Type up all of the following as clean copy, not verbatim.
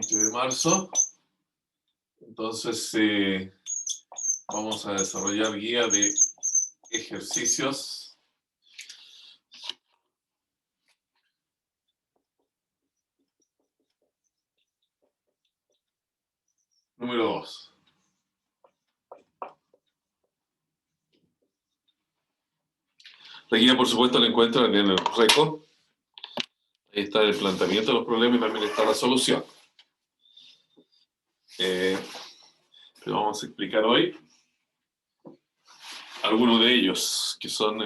20 de marzo. Entonces, vamos a desarrollar guía de ejercicios. Número 2. La guía, por supuesto, la encuentran en el RECO. Ahí está el planteamiento de los problemas y también está la solución. Pero vamos a explicar hoy algunos de ellos, que son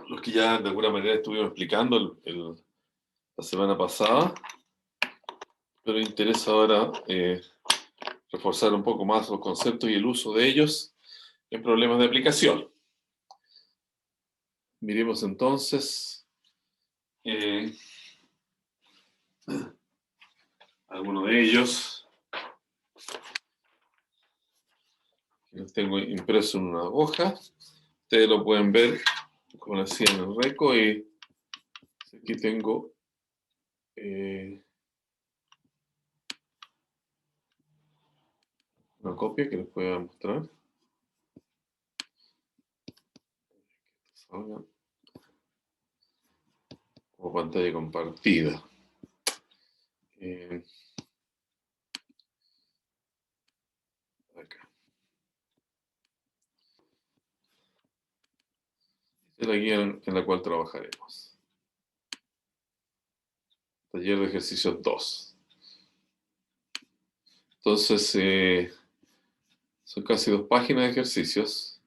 los que ya de alguna manera estuvimos explicando la semana pasada, pero me interesa ahora reforzar un poco más los conceptos y el uso de ellos en problemas de aplicación. Miremos entonces algunos de ellos. Los tengo impreso en una hoja. Ustedes lo pueden ver como lo hacía en el RECO. Y aquí tengo una copia que les voy a mostrar. Como pantalla compartida. Acá. Esta es la guía en la cual trabajaremos. Taller de ejercicios 2. Entonces, son casi 2 páginas de ejercicios.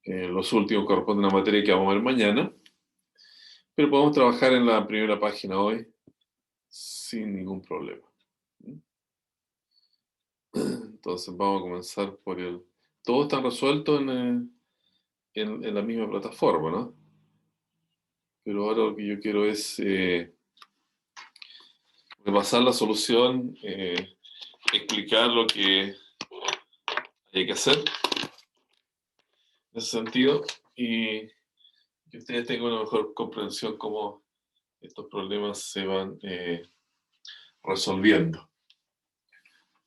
Los últimos corresponden a una materia que vamos a ver mañana. Pero podemos trabajar en la primera página hoy sin ningún problema. Entonces vamos a comenzar por el... Todo está resuelto en la misma plataforma, ¿no? Pero ahora lo que yo quiero es repasar la solución, explicar lo que hay que hacer en ese sentido y que ustedes tengan una mejor comprensión cómo estos problemas se van resolviendo.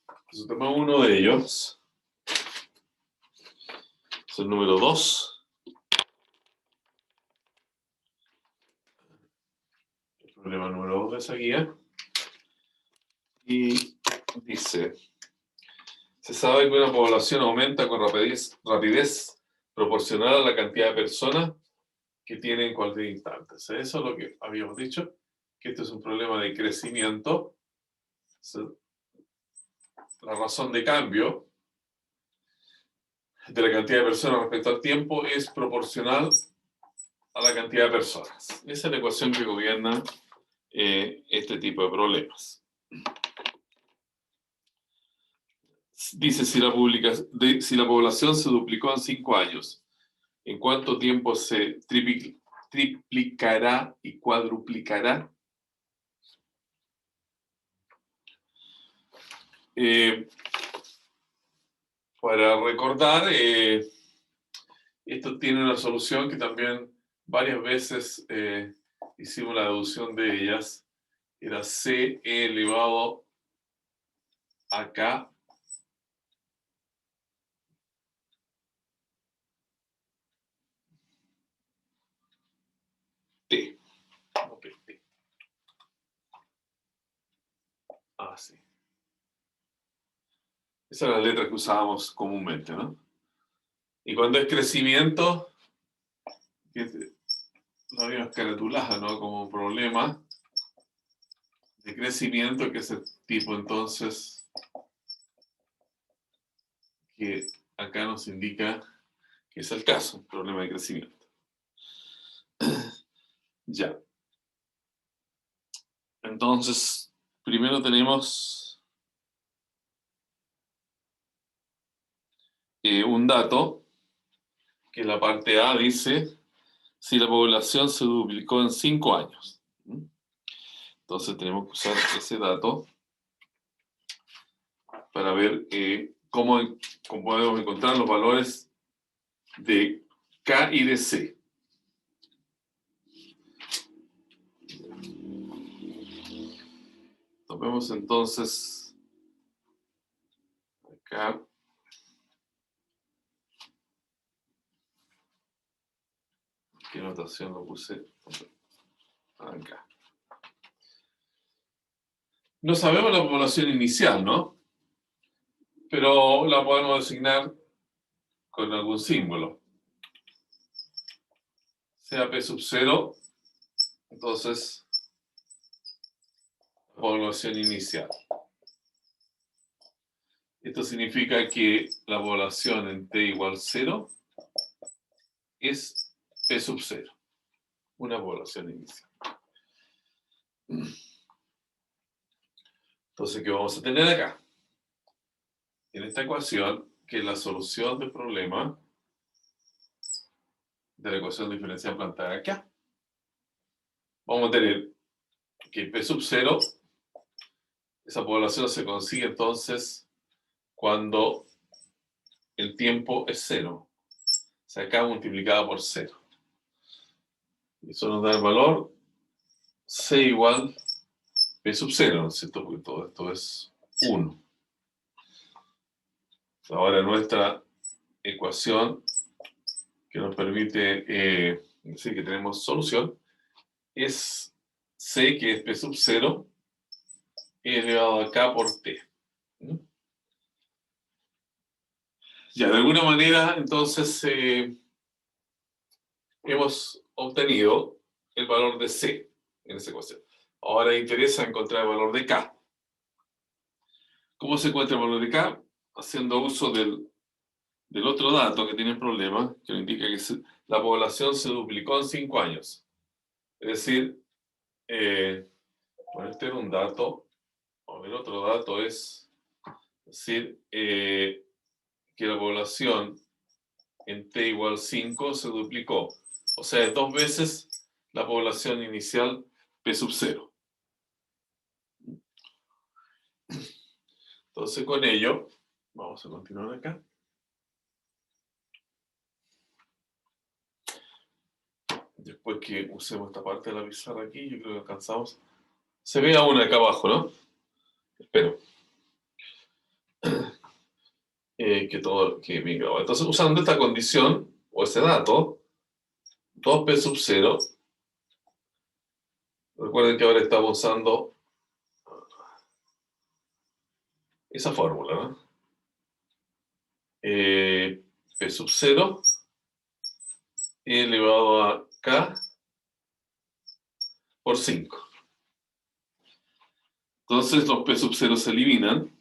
Entonces tomamos uno de ellos, es el número 2. El problema número 2 de esa guía. Y dice, se sabe que una población aumenta con rapidez proporcional a la cantidad de personas que tiene en cualquier instante. Eso es lo que habíamos dicho, que esto es un problema de crecimiento. La razón de cambio de la cantidad de personas respecto al tiempo es proporcional a la cantidad de personas. Esa es la ecuación que gobierna este tipo de problemas. Dice, si la población se duplicó en 5 años, ¿en cuánto tiempo se triplicará y cuadruplicará? Para recordar, esto tiene una solución que también varias veces hicimos la deducción de ellas. Era C elevado a K T. No, PT. Sí. Esas son las letras que usábamos comúnmente, ¿no? Y cuando es crecimiento, lo habíamos caratulado, ¿no? Como problema de crecimiento, que es el tipo entonces que acá nos indica que es el caso, un problema de crecimiento. Ya. Entonces, primero tenemos un dato, que la parte A dice, si la población se duplicó en 5 años. Entonces tenemos que usar ese dato para ver cómo podemos encontrar los valores de K y de C. Vemos entonces acá. ¿Qué notación lo puse? Acá. No sabemos la población inicial, ¿no? Pero la podemos designar con algún símbolo. Sea P sub 0, entonces la población inicial. Esto significa que la población en t igual 0 es P sub 0, una población inicial. Entonces, ¿qué vamos a tener acá? En esta ecuación, que es la solución del problema de la ecuación diferencial planteada acá. Vamos a tener que P sub 0, esa población se consigue entonces cuando el tiempo es 0. O sea, acá multiplicada por 0. Y eso nos da el valor C igual P sub 0, ¿no es cierto? Porque todo esto es 1. Ahora nuestra ecuación que nos permite decir que tenemos solución es C, que es P sub 0, elevado a K por T. Ya, de alguna manera, entonces, hemos obtenido el valor de C en esa ecuación. Ahora interesa encontrar el valor de K. ¿Cómo se encuentra el valor de K? Haciendo uso del otro dato que tiene el problema, que nos indica que la población se duplicó en 5 años. Es decir, bueno, este era un dato, el otro dato es decir, que la población en t igual 5 se duplicó. O sea, es 2 veces la población inicial P sub 0. Entonces, con ello, vamos a continuar acá. Después que usemos esta parte de la pizarra aquí, yo creo que alcanzamos. Se ve aún acá abajo, ¿no? Espero. Que bien grabado. Entonces, usando esta condición, o ese dato, 2P sub 0, recuerden que ahora estamos usando esa fórmula, ¿no? P sub 0 elevado a K por 5. Entonces los P sub 0 se eliminan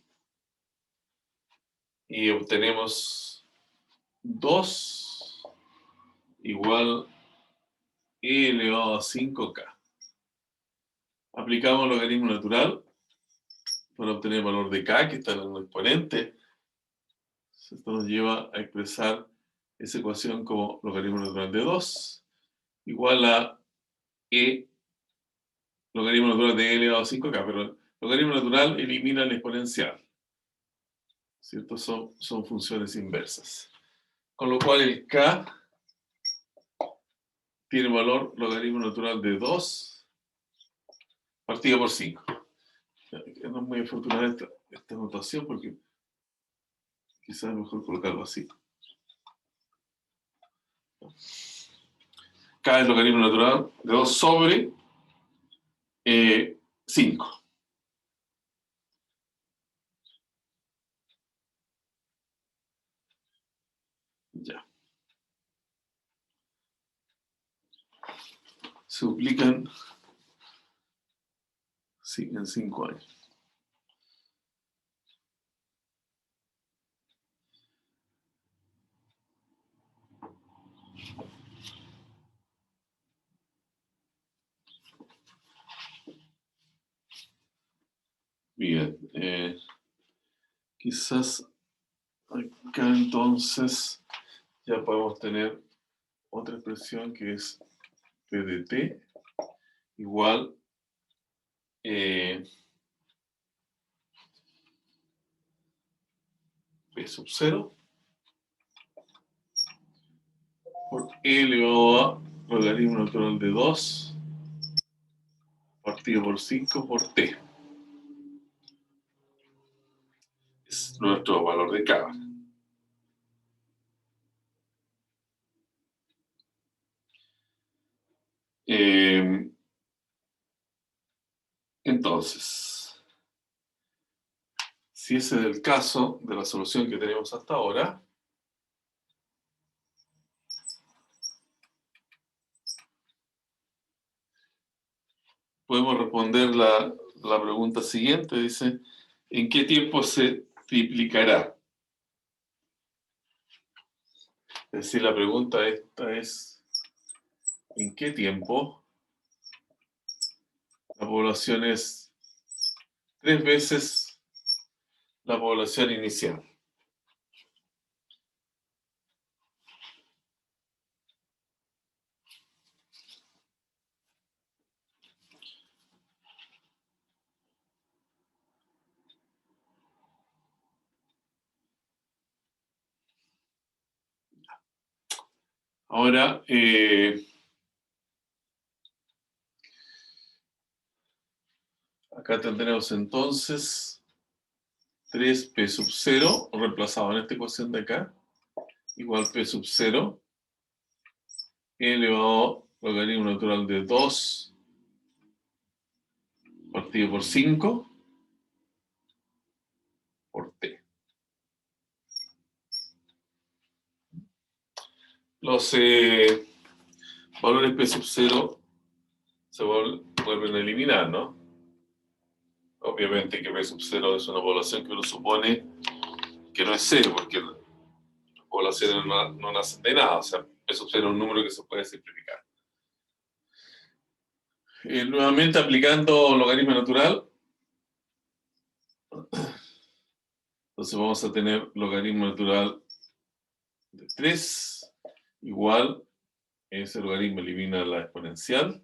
y obtenemos 2 igual E elevado a 5K. Aplicamos el logaritmo natural para obtener el valor de K, que está en el exponente. Esto nos lleva a expresar esa ecuación como logaritmo natural de 2 igual a E logaritmo natural de E elevado a 5K, pero el logaritmo natural elimina el exponencial, ¿cierto? Son funciones inversas. Con lo cual el K tiene valor logaritmo natural de 2 partido por 5. No es muy afortunada esta notación porque quizás es mejor colocarlo así. K es logaritmo natural de 2 sobre 5. Ya. Se duplican en 5 años. Bien. Quizás acá entonces ya podemos tener otra expresión que es P de t igual P sub 0 por E elevado a logaritmo natural de 2 partido por 5 por t. es nuestro valor de cábala. Entonces, si ese es el caso de la solución que tenemos hasta ahora, podemos responder la pregunta siguiente. Dice, ¿en qué tiempo se triplicará? Es decir, la pregunta esta es, ¿en qué tiempo la población es 3 veces la población inicial? Ahora, acá tendremos entonces 3p sub 0, reemplazado en esta ecuación de acá, igual p sub 0, elevado al logaritmo natural de 2 partido por 5 por t. Los valores p sub 0 se vuelven a eliminar, ¿no? Obviamente que p sub 0 es una población que uno supone que no es 0, porque las poblaciones no nacen de nada, o sea, p sub 0 es un número que se puede simplificar. Nuevamente aplicando logaritmo natural, entonces vamos a tener logaritmo natural de 3 igual, ese logaritmo elimina la exponencial,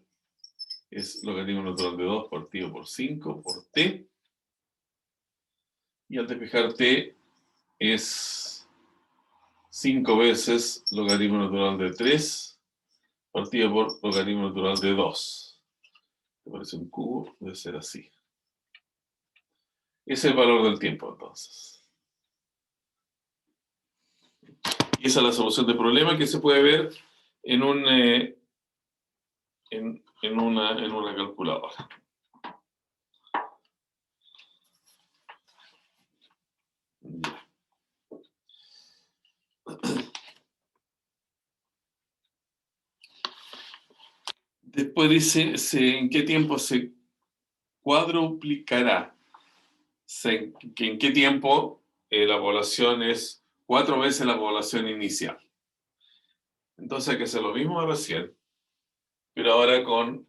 es logaritmo natural de 2 partido por 5 por t, y al despejar t es 5 veces logaritmo natural de 3 partido por logaritmo natural de 2. ¿Te parece un cubo? Debe ser así. Ese es el valor del tiempo, entonces. Y esa es la solución del problema que se puede ver en una calculadora. Después dice, ¿en qué tiempo se cuadruplicará? ¿En qué tiempo la población es 4 veces la población inicial? Entonces hay que hacer lo mismo de recién, pero ahora en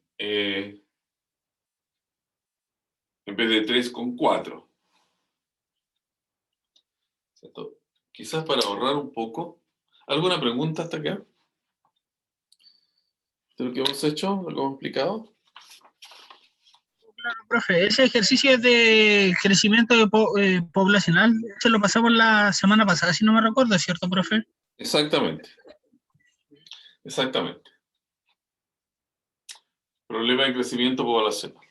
vez de 3 con 4. ¿Cierto? Quizás para ahorrar un poco. ¿Alguna pregunta hasta acá? ¿De lo que hemos hecho? ¿Lo que hemos explicado? Claro, profe, ese ejercicio es de crecimiento poblacional, se lo pasamos la semana pasada, si no me recuerdo, ¿cierto, profe? Exactamente. Exactamente. Problema de crecimiento poblacional.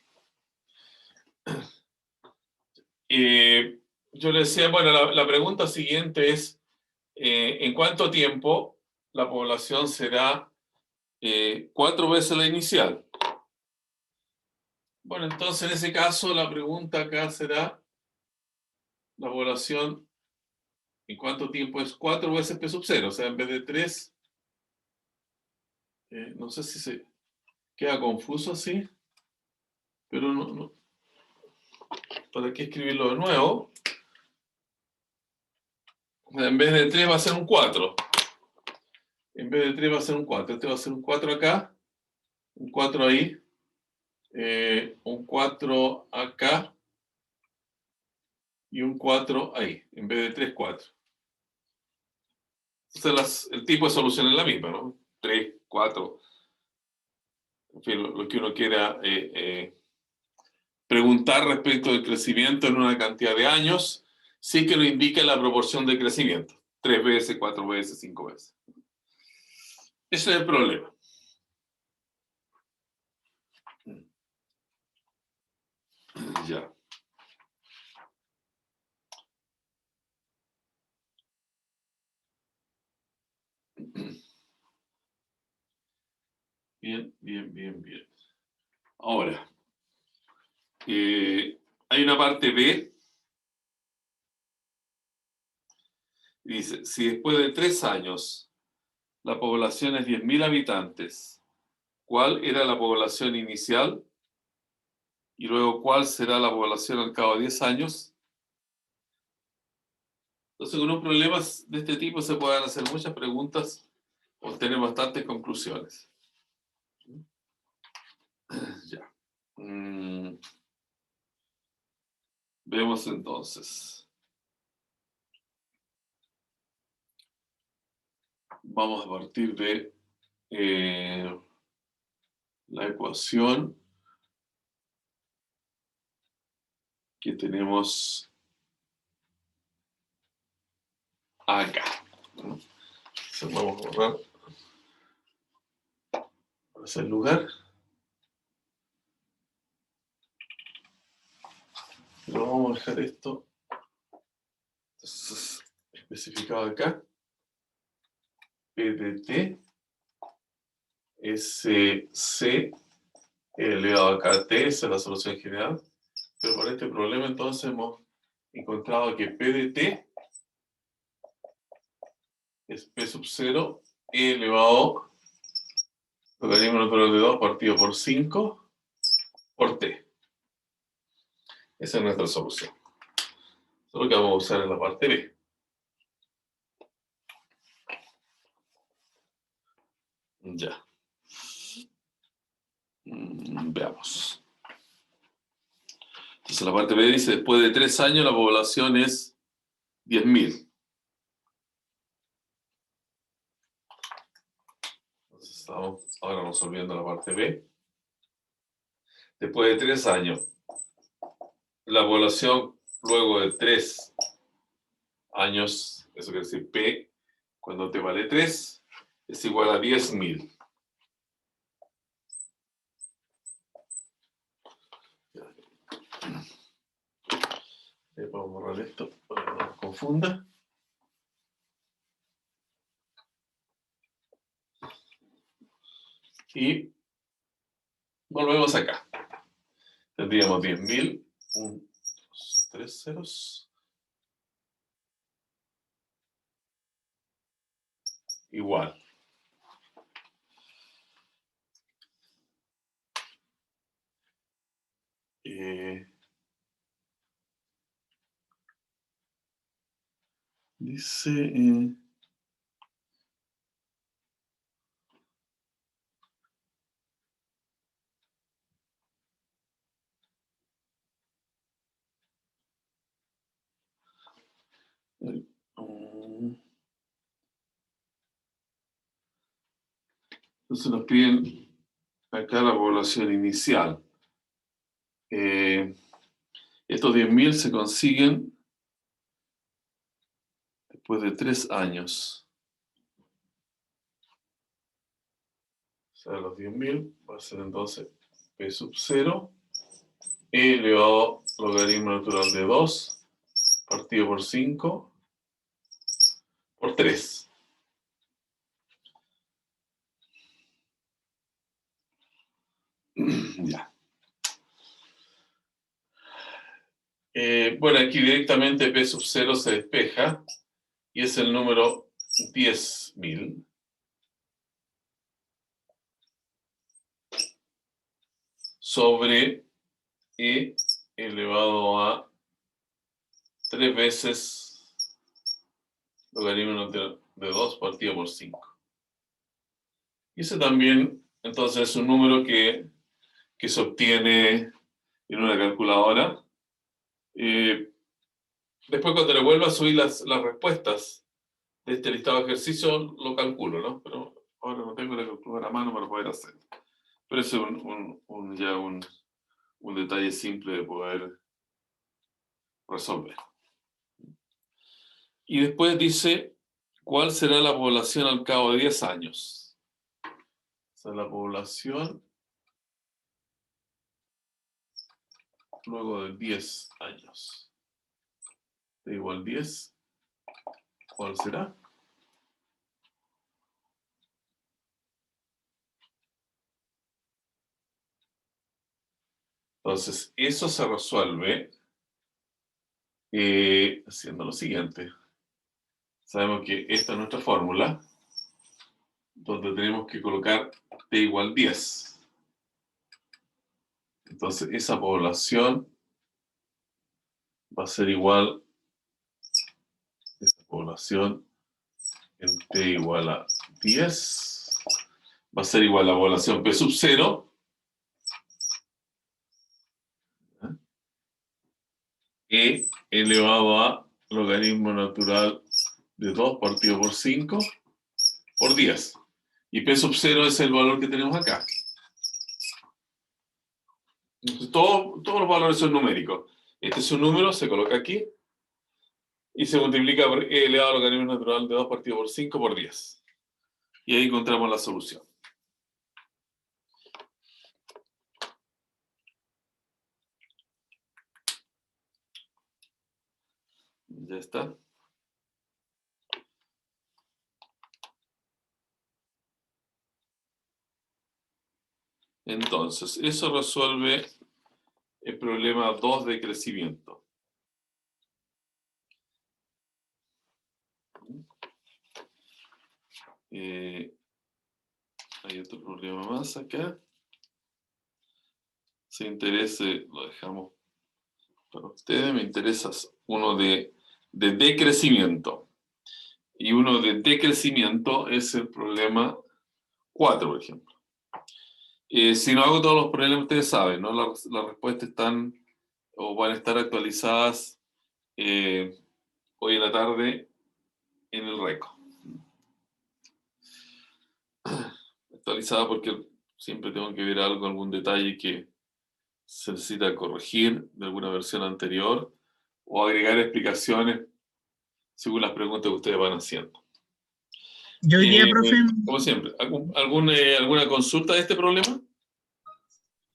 Yo le decía, bueno, la pregunta siguiente es, ¿en cuánto tiempo la población será 4 veces la inicial? Bueno, entonces en ese caso la pregunta acá será, la población, ¿en cuánto tiempo es 4 veces p sub 0? O sea, en vez de 3, no sé si se queda confuso así, pero no, ¿para qué escribirlo de nuevo? En vez de 3 va a ser un 4. En vez de 3 va a ser un 4. Este va a ser un 4 acá, un 4 ahí, un 4 acá y un 4 ahí. En vez de 3, 4. Entonces el tipo de solución es la misma, ¿no? 3, 4, en fin, lo que uno quiera preguntar respecto del crecimiento en una cantidad de años, sí que nos indica la proporción de crecimiento. 3 veces, 4 veces, 5 veces. Ese es el problema. Ya. Bien, bien, bien, bien. Ahora, hay una parte B. Dice, si después de 3 años la población es 10.000 habitantes, ¿cuál era la población inicial? Y luego, ¿cuál será la población al cabo de 10 años? Entonces, con un problema de este tipo se pueden hacer muchas preguntas, obtener bastantes conclusiones. Ya. Vemos entonces. Vamos a partir de la ecuación que tenemos acá. Entonces vamos a borrar ese lugar. Pero vamos a dejar esto entonces, especificado acá. P de T es C elevado a KT, esa es la solución general. Pero para este problema entonces hemos encontrado que P de T es P sub 0 E elevado logaritmo natural de 2 partido por 5 por T. Esa es nuestra solución. Eso es lo que vamos a usar en la parte B. Ya. Veamos. Entonces la parte B dice, después de 3 años la población es 10.000. Entonces estamos ahora resolviendo la parte B. Después de 3 años, la población luego de 3 años, eso quiere decir P, cuando T vale 3, es igual a 10.000. Vamos a borrar esto para que no nos confunda. Y volvemos acá. Tendríamos 10.000, 1, 2, 3 ceros. Igual. Dice... entonces nos piden acá la población inicial. Estos 10.000 se consiguen después de 3 años. O sea, los 10.000 va a ser entonces P sub 0, E elevado logaritmo natural de 2, partido por 5, por 3. Ya. Bueno, aquí directamente P sub 0 se despeja y es el número 10.000. Sobre E elevado a 3 veces logaritmo de 2 partido por 5. Y ese también, entonces, es un número que se obtiene en una calculadora. Después, cuando le vuelva a subir las respuestas de este listado de ejercicios, lo calculo, ¿no? Pero ahora no tengo la calculadora a mano para poder hacerlo. Pero ese es ya un detalle simple de poder resolver. Y después dice, ¿cuál será la población al cabo de 10 años? O sea, la población luego de 10 años. T igual 10. ¿Cuál será? Entonces, eso se resuelve haciendo lo siguiente. Sabemos que esta es nuestra fórmula, donde tenemos que colocar t igual 10. Entonces, esa población va a ser igual, esa población en t igual a 10, va a ser igual a la población p sub 0, e elevado a logaritmo natural de 2 partido por 5 por 10. Y p sub 0 es el valor que tenemos acá. Entonces, todos los valores son numéricos. Este es un número, se coloca aquí, y se multiplica por e elevado al logaritmo natural de 2 partido por 5 por 10. Y ahí encontramos la solución. Ya está. Entonces, eso resuelve el problema 2 de crecimiento. Hay otro problema más acá. Si interese, lo dejamos para ustedes. Me interesa uno de decrecimiento. Y uno de decrecimiento es el problema 4, por ejemplo. Si no hago todos los problemas, ustedes saben, ¿no? Las respuestas están o van a estar actualizadas hoy en la tarde en el RECO. Actualizada porque siempre tengo que ver algo, algún detalle que se necesita corregir de alguna versión anterior o agregar explicaciones según las preguntas que ustedes van haciendo. Yo hoy día, profe, Como siempre, ¿alguna consulta de este problema?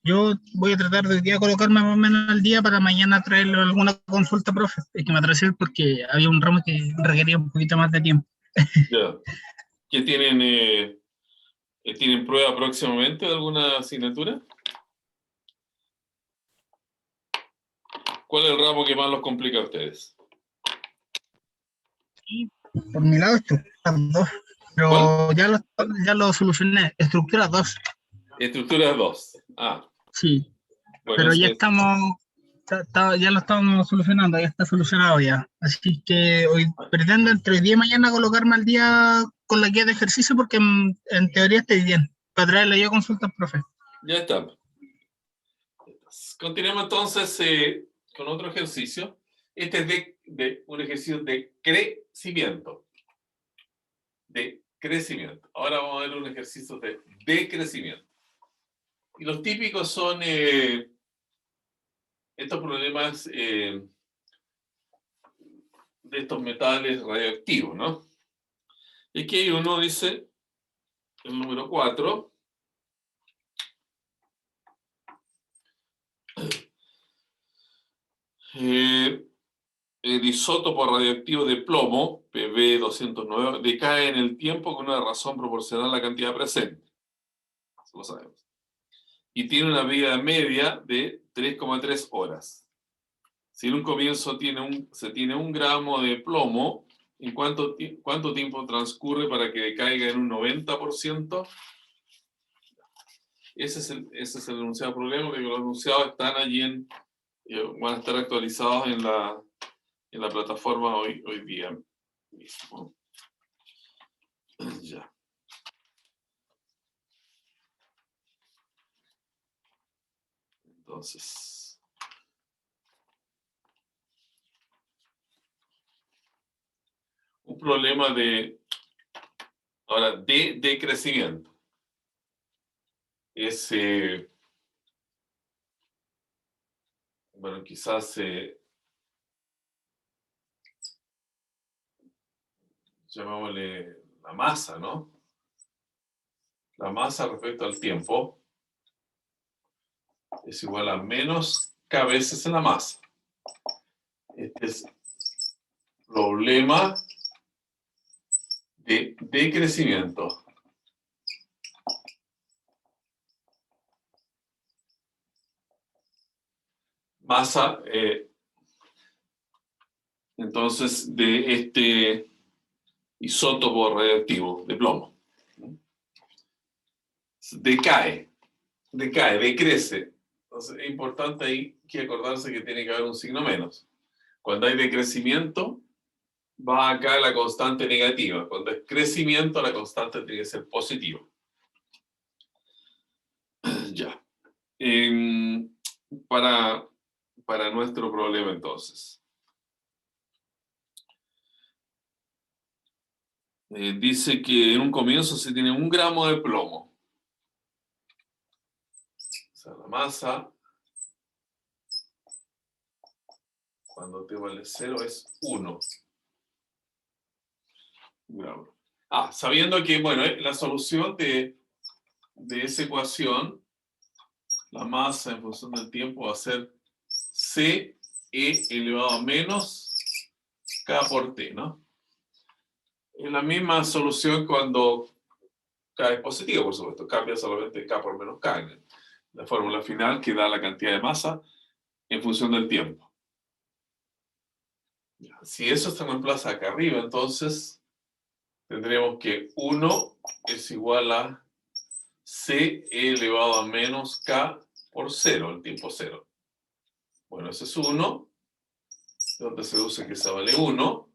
yo voy a tratar de hoy día colocarme más o menos al día para mañana traerle alguna consulta, profe. Es que me atrasé porque había un ramo que requería un poquito más de tiempo. Ya. ¿Qué tienen prueba próximamente de alguna asignatura? ¿Cuál es el ramo que más los complica a ustedes? Sí, por mi lado, estructuras 2, ¿Cuál? pero ya lo solucioné. Estructuras 2, Estructuras 2. Ah, sí, bueno, pero eso ya es. estamos, ya lo estamos solucionando, ya está solucionado ya. Así que hoy pretendo entre hoy día y mañana colocarme al día con la guía de ejercicio porque en teoría estoy bien. Para traerle yo consultas, profe. Ya está. Continuemos entonces con otro ejercicio. Este es de un ejercicio de crecimiento. De crecimiento. Ahora vamos a ver un ejercicio de decrecimiento. Y los típicos son estos problemas de estos metales radioactivos, ¿no? Y aquí uno dice, el número 4, el isótopo radioactivo de plomo, Pb-209, decae en el tiempo con una razón proporcional a la cantidad presente. Eso lo sabemos. Y tiene una vida media de 3,3 horas. Si en un comienzo se tiene 1 gramo de plomo, ¿en cuánto tiempo transcurre para que decaiga en un 90%? Ese es el enunciado problema, porque los enunciados están allí van a estar actualizados en la plataforma hoy día mismo. Ya. Entonces, un problema ahora, de crecimiento. Es, bueno, quizás llamámosle la masa, ¿no? La masa respecto al tiempo es igual a menos k veces en la masa. Este es problema de crecimiento. masa, entonces, de este isótopo radioactivo de plomo. Decrece. Entonces, es importante ahí que acordarse que tiene que haber un signo menos. Cuando hay decrecimiento, va acá la constante negativa. Cuando es crecimiento, la constante tiene que ser positiva. Ya. Para nuestro problema, entonces. Dice que en un comienzo se tiene 1 gramo de plomo. O sea, la masa, cuando t vale 0, es 1 gramos. Sabiendo que, bueno, la solución de esa ecuación, la masa en función del tiempo va a ser C e elevado a menos K por T, ¿no? Es la misma solución cuando K es positivo, por supuesto. Cambia solamente K por menos K en la fórmula final que da la cantidad de masa en función del tiempo. Si eso se reemplaza acá arriba, entonces tendremos que 1 es igual a C elevado a menos K por 0, el tiempo 0. Bueno, ese es 1, donde se deduce que se vale 1.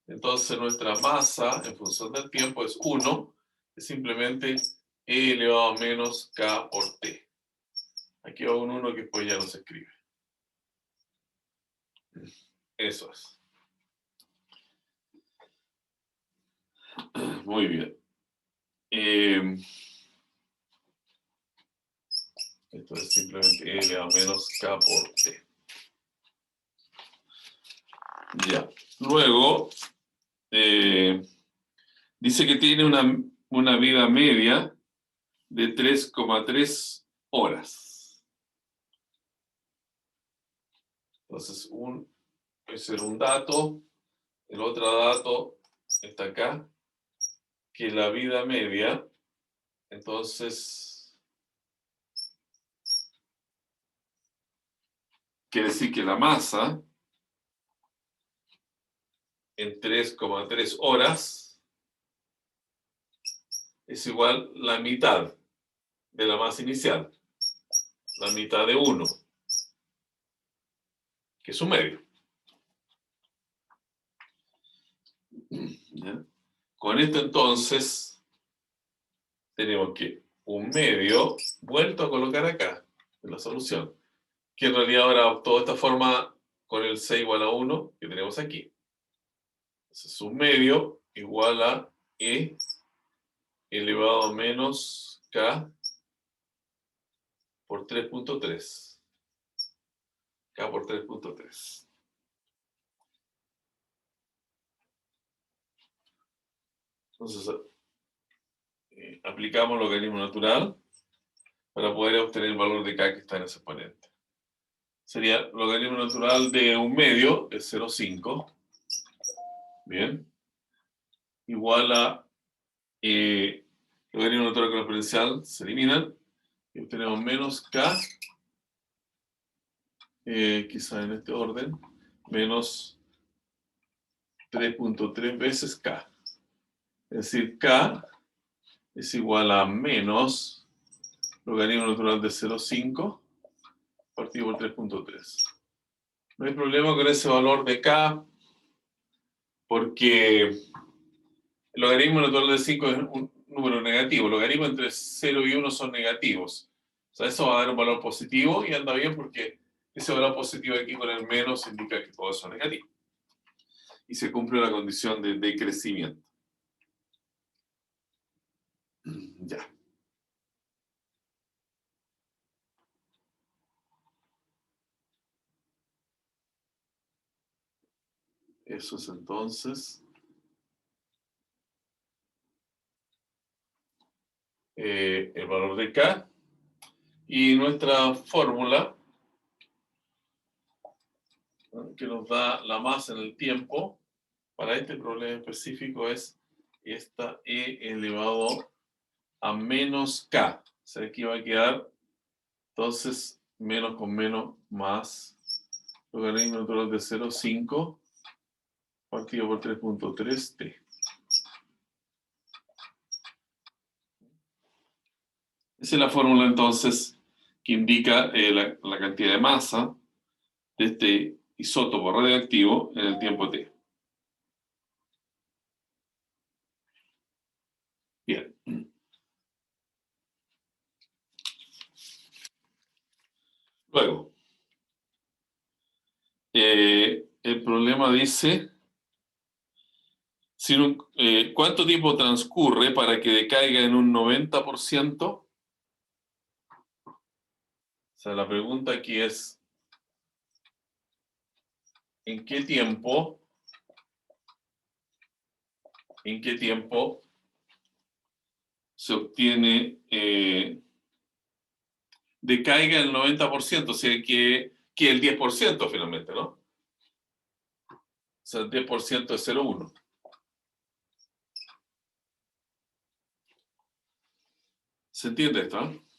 Entonces nuestra masa en función del tiempo es 1, es simplemente E elevado a menos K por T. Aquí va un 1 que después ya no se escribe. Eso es. Muy bien. Esto es simplemente E elevado a menos K por T. Ya. Luego, dice que tiene una vida media de 3,3 horas. Entonces, ese era un dato. El otro dato está acá, que la vida media, entonces, quiere decir que la masa en 3,3 horas es igual a la mitad de la masa inicial, la mitad de 1, que es un medio. ¿Ya? Con esto entonces tenemos que un medio vuelto a colocar acá en la solución, que en realidad ahora toda esta forma con el C igual a 1 que tenemos aquí. Entonces un medio igual a E elevado a menos K por 3.3. K por 3.3. Entonces, aplicamos el logaritmo natural para poder obtener el valor de K que está en ese exponente. Sería logaritmo natural de un medio, es 0,5. Bien. Igual a logaritmo natural con exponencial, se eliminan. Y obtenemos menos K, quizá en este orden, menos 3.3 veces K. Es decir, K es igual a menos logaritmo natural de 0,5 partido por 3.3. No hay problema con ese valor de K, porque el logaritmo natural de 5 es un número negativo. Los logaritmos entre 0 y 1 son negativos. O sea, eso va a dar un valor positivo y anda bien porque ese valor positivo aquí con el menos indica que todo eso es negativo. Y se cumple la condición de decrecimiento. Ya. Eso es entonces el valor de K. Y nuestra fórmula, ¿no?, que nos da la masa en el tiempo, para este problema específico es esta E elevado a menos K. O sea, aquí va a quedar, entonces, menos con menos más logaritmo natural de 0,5 partido por 3.3t. Esa es la fórmula entonces que indica la cantidad de masa de este isótopo radiactivo en el tiempo t. Bien. Luego, el problema dice, ¿cuánto tiempo transcurre para que decaiga en un 90%? O sea, la pregunta aquí es, ¿en qué tiempo se obtiene, decaiga el 90%? O sea, que el 10% finalmente, ¿no? O sea, el 10% es 0,1. ¿Se entiende esto? ¿No?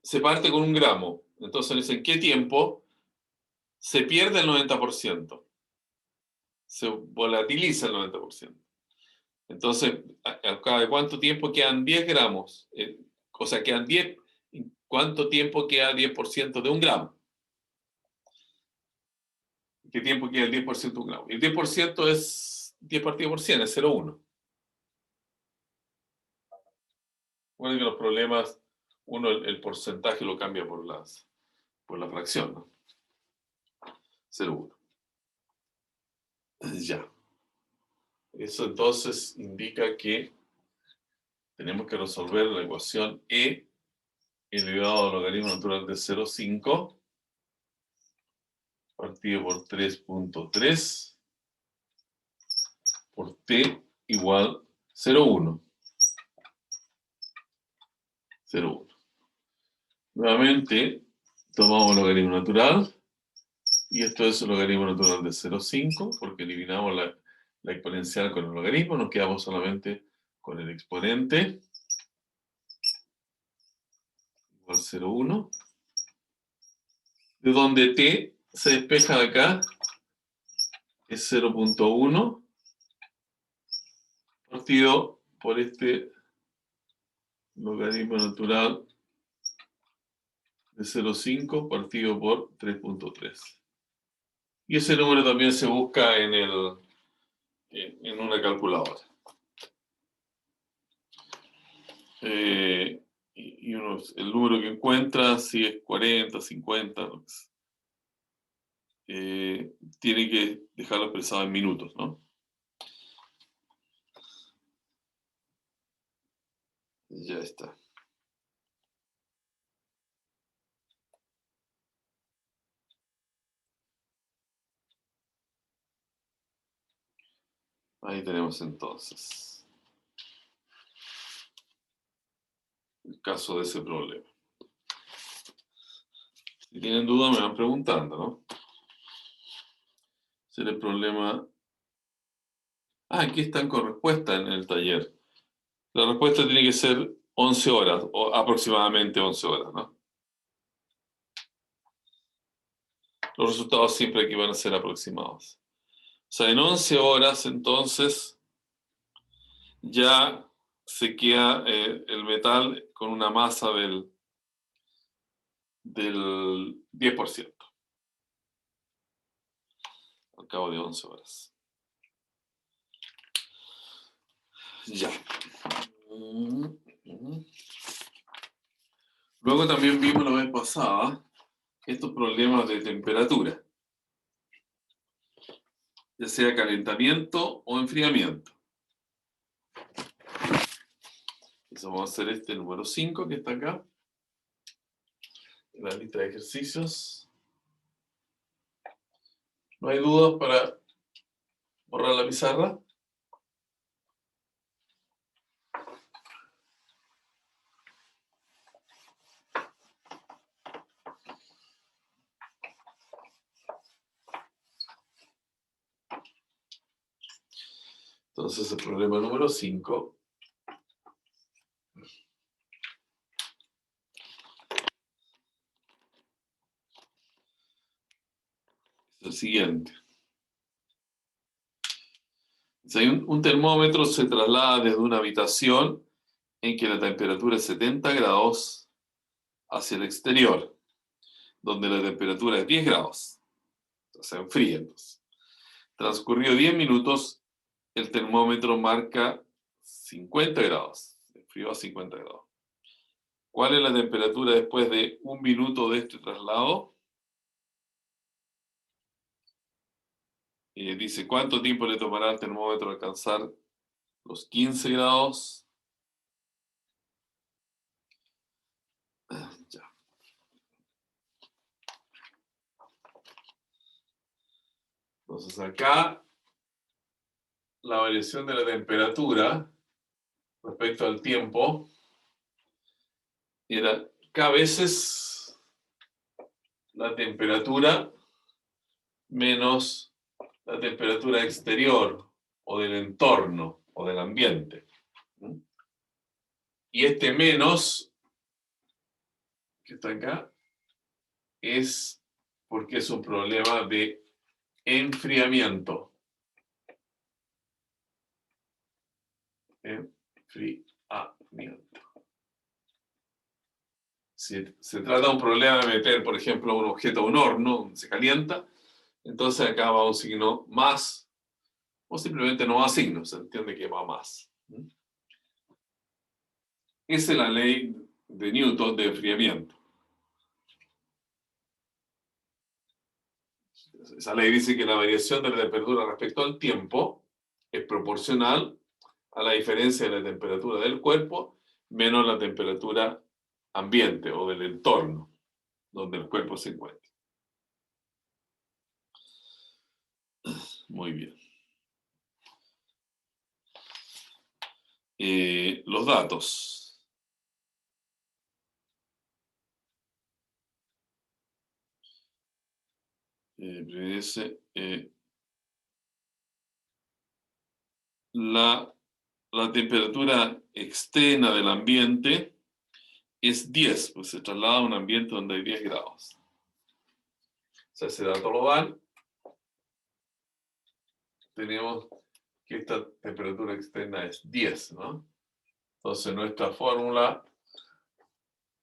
Se parte con 1 gramo. Entonces dice, ¿en qué tiempo se pierde el 90%? Se volatiliza el 90%. Entonces, ¿a cada cuánto tiempo quedan 10 gramos? O sea, quedan 10. ¿Cuánto tiempo queda 10% de 1 gramo? ¿Qué tiempo queda el 10% de 1 gramo? Y el 10% es 10 partido por 100, es 0,1. Bueno, que los problemas, uno el porcentaje lo cambia por la fracción, ¿no? 0,1. Ya. Eso entonces indica que tenemos que resolver la ecuación E elevado al logaritmo natural de 0,5 partido por 3.3 por t igual 0,1. 0,1. Nuevamente, tomamos el logaritmo natural y esto es el logaritmo natural de 0,5 porque eliminamos la exponencial con el logaritmo, nos quedamos solamente con el exponente igual 0,1, de donde t se despeja de acá, es 0,1 partido por este logaritmo natural de 0,5 partido por 3.3. Y ese número también se busca en una calculadora. Y el número que encuentra, si es 40, 50, tiene que dejarlo expresado en minutos, ¿no? Ya está. Ahí tenemos entonces el caso de ese problema. Si tienen duda me van preguntando, ¿no? Ese es el problema. Aquí están con respuesta en el taller. La respuesta tiene que ser 11 horas, o aproximadamente 11 horas, ¿no? Los resultados siempre aquí van a ser aproximados. O sea, en 11 horas, entonces, ya se queda el metal con una masa del 10%. Al cabo de 11 horas. Ya. Luego también vimos la vez pasada estos problemas de temperatura, ya sea calentamiento o enfriamiento. Entonces vamos a hacer este número 5 que está acá, en la lista de ejercicios. ¿No hay dudas para borrar la pizarra? Entonces el problema número 5 siguiente. Si hay un termómetro se traslada desde una habitación en que la temperatura es 70 grados hacia el exterior, donde la temperatura es 10 grados. Entonces se enfría. Entonces. Transcurrido 10 minutos, el termómetro marca 50 grados. Se enfrió a 50 grados. ¿Cuál es la temperatura después de un minuto de este traslado? Dice, ¿cuánto tiempo le tomará al termómetro alcanzar los 15 grados? Ya. Entonces acá la variación de la temperatura respecto al tiempo era K veces la temperatura menos la temperatura exterior o del entorno o del ambiente. Y este menos, que está acá, es porque es un problema de enfriamiento. Enfriamiento. Si se trata de un problema de meter, por ejemplo, un objeto a un horno, se calienta, entonces acá va un signo más, o simplemente no va signo, se entiende que va más. Esa es la ley de Newton de enfriamiento. Esa ley dice que la variación de la temperatura respecto al tiempo es proporcional a la diferencia de la temperatura del cuerpo menos la temperatura ambiente o del entorno donde el cuerpo se encuentra. Muy bien. Los datos. La temperatura externa del ambiente es 10, pues se traslada a un ambiente donde hay 10 grados. O sea, ese dato lo dan. Tenemos que esta temperatura externa es 10, ¿no? Entonces nuestra fórmula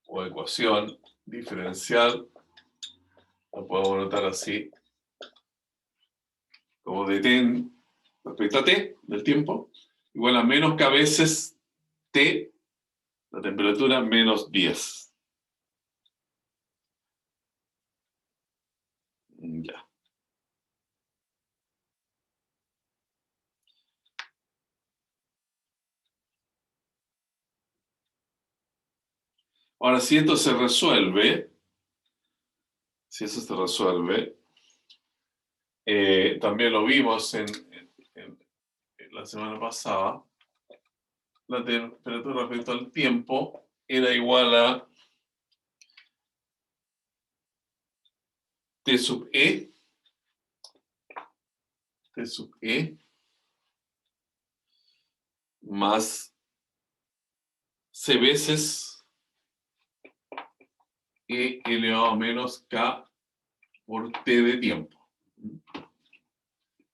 o ecuación diferencial la podemos anotar así, como de t respecto a t del tiempo, igual a menos k veces t, la temperatura menos 10. Ya. Ahora, si esto se resuelve, también lo vimos en la semana pasada, la temperatura respecto al tiempo era igual a T sub E más C veces E elevado a menos K por T de tiempo.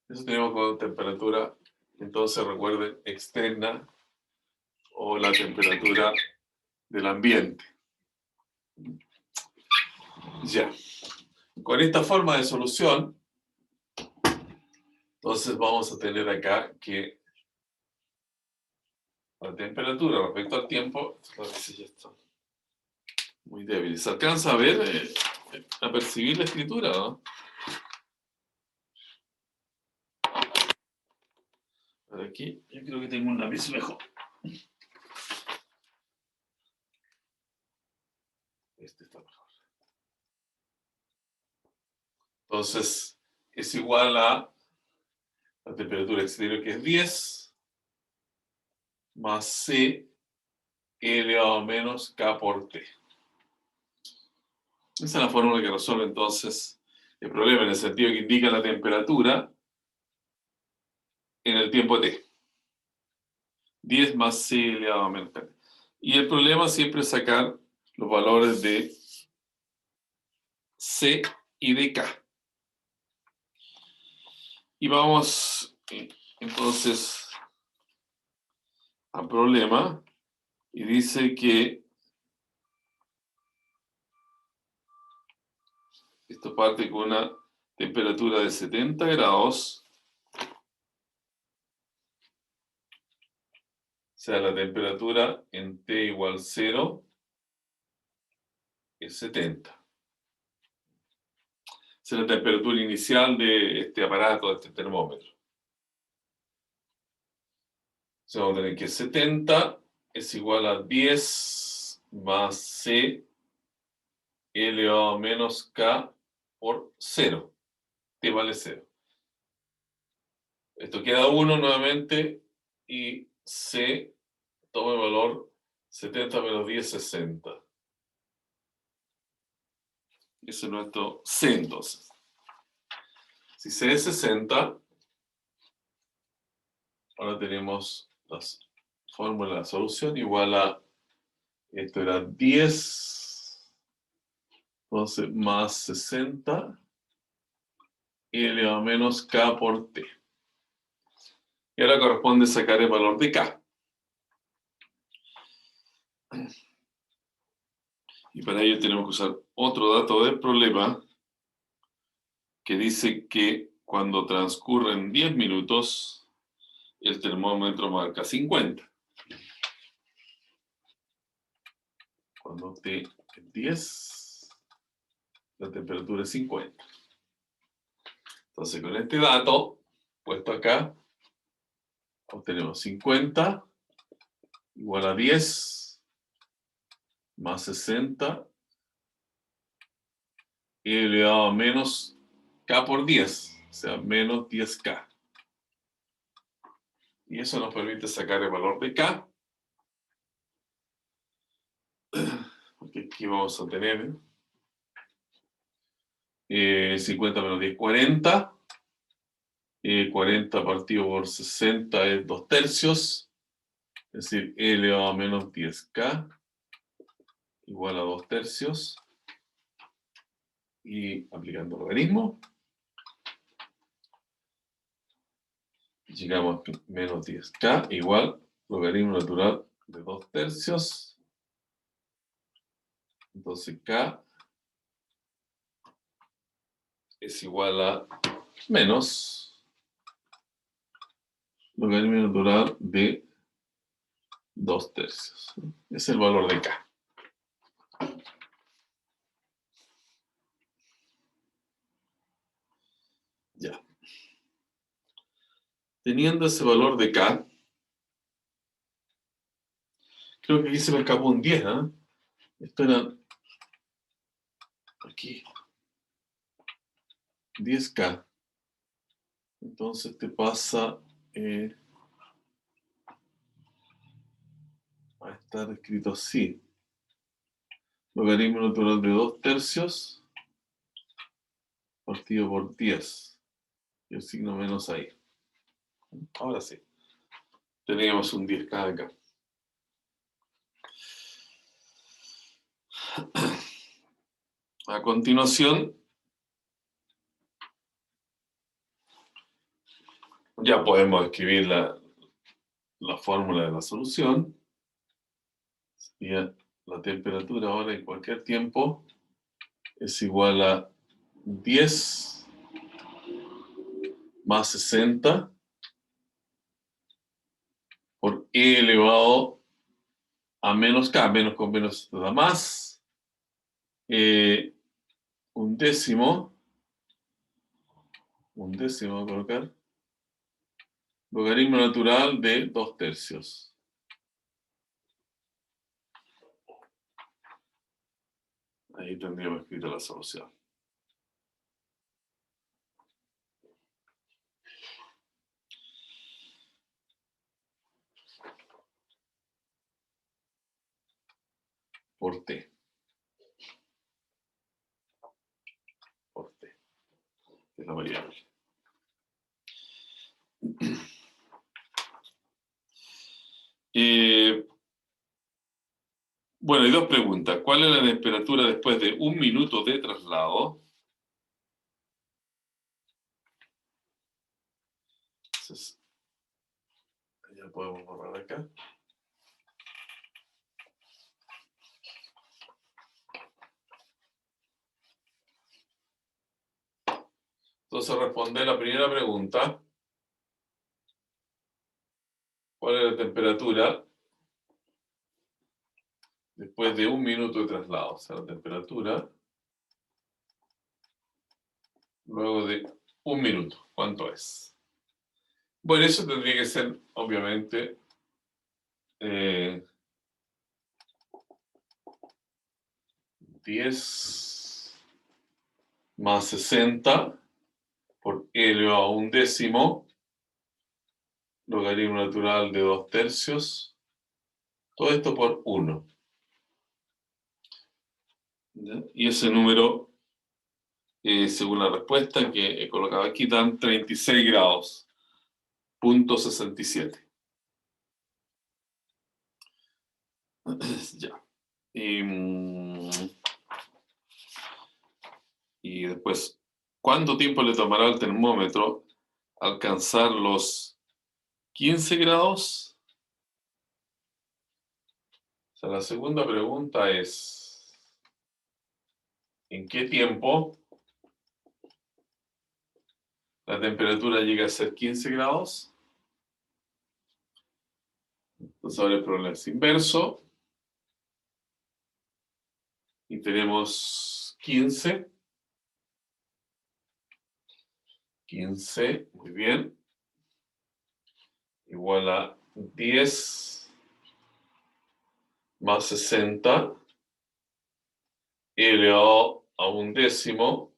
Eso tenemos con temperatura, entonces recuerden, externa o la temperatura del ambiente. Ya. Con esta forma de solución, entonces vamos a tener acá que la temperatura respecto al tiempo, ya está muy débil. ¿Se alcanza a ver, a percibir la escritura, no? Por aquí, yo creo que tengo un lápiz mejor. Este está mejor. Entonces, es igual a la temperatura exterior, que es 10, más C elevado a menos K por T. Esa es la fórmula que resuelve entonces el problema, en el sentido que indica la temperatura en el tiempo T. 10 más C elevado a menos K. Y el problema siempre es sacar los valores de C y de K. Y vamos entonces al problema. Y dice que esto parte con una temperatura de 70 grados. O sea, la temperatura en T igual 0 es 70. Esa es la temperatura inicial de este aparato, de este termómetro. O sea, vamos a tener que 70 es igual a 10 más C elevado a menos K por 0. T vale 0. Esto queda 1 nuevamente y C toma el valor 70 menos 10, 60. Ese es nuestro C entonces. Si C es 60, ahora tenemos las fórmulas de la solución igual a, esto era 10, entonces más 60 y elevado a menos K por T. Y ahora corresponde sacar el valor de K. Y para ello tenemos que usar otro dato del problema que dice que cuando transcurren 10 minutos, el termómetro marca 50. Cuando T es 10, la temperatura es 50. Entonces, con este dato puesto acá, obtenemos 50 igual a 10 más 60 y elevado a menos K por 10, o sea, menos 10K. Y eso nos permite sacar el valor de K, porque aquí vamos a tener 50 menos 10, 40. 40 partido por 60 es 2 tercios, es decir, e elevado a menos 10K igual a 2 tercios. Y aplicando logaritmo, llegamos a menos 10K igual logaritmo natural de 2 tercios. Entonces K es igual a menos logaritmo natural de 2 tercios. Es el valor de K. Ya. Teniendo ese valor de K, creo que aquí se me escapó un 10, ¿eh? Esto era aquí. 10K. Entonces te pasa a estar escrito así. Logaritmo natural de 2 tercios partido por 10. Y el signo menos ahí. Ahora sí. Teníamos un 10K acá. A continuación, ya podemos escribir la fórmula de la solución. Sería la temperatura ahora en cualquier tiempo es igual a 10 más 60 por E elevado a menos K. Menos con menos da más. Un décimo voy a colocar, logaritmo natural de 2 tercios. Ahí tendríamos escrito la solución. Por T. Por T. Es la variable. Bueno, hay dos preguntas. ¿Cuál es la temperatura después de 1 minuto de traslado? Ya podemos borrar acá. Entonces responde la primera pregunta. ¿Cuál es la temperatura después de 1 minuto de traslado? O sea, la temperatura luego de 1 minuto. ¿Cuánto es? Bueno, eso tendría que ser, obviamente, 10 más 60 por e elevado a 1/10, logaritmo natural de 2/3, todo esto por 1. ¿Ya? Y ese número, según la respuesta que he colocado aquí, dan 36 grados, punto 67. Ya. Y después, ¿cuánto tiempo le tomará al termómetro alcanzar los 15 grados? O sea, la segunda pregunta es, ¿en qué tiempo la temperatura llega a ser 15 grados? Entonces ahora el problema es inverso. Y tenemos 15. 15, muy bien. Igual a 10 más 60 elevado a 1/10,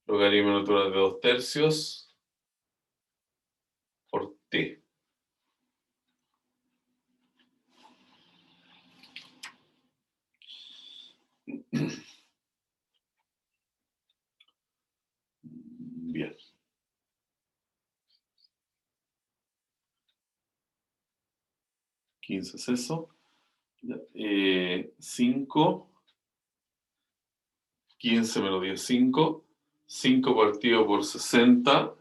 logaritmo natural de 2/3 por t. Bien. ¿15 es eso? 5. 15 menos 10, 5. 5 partido por 60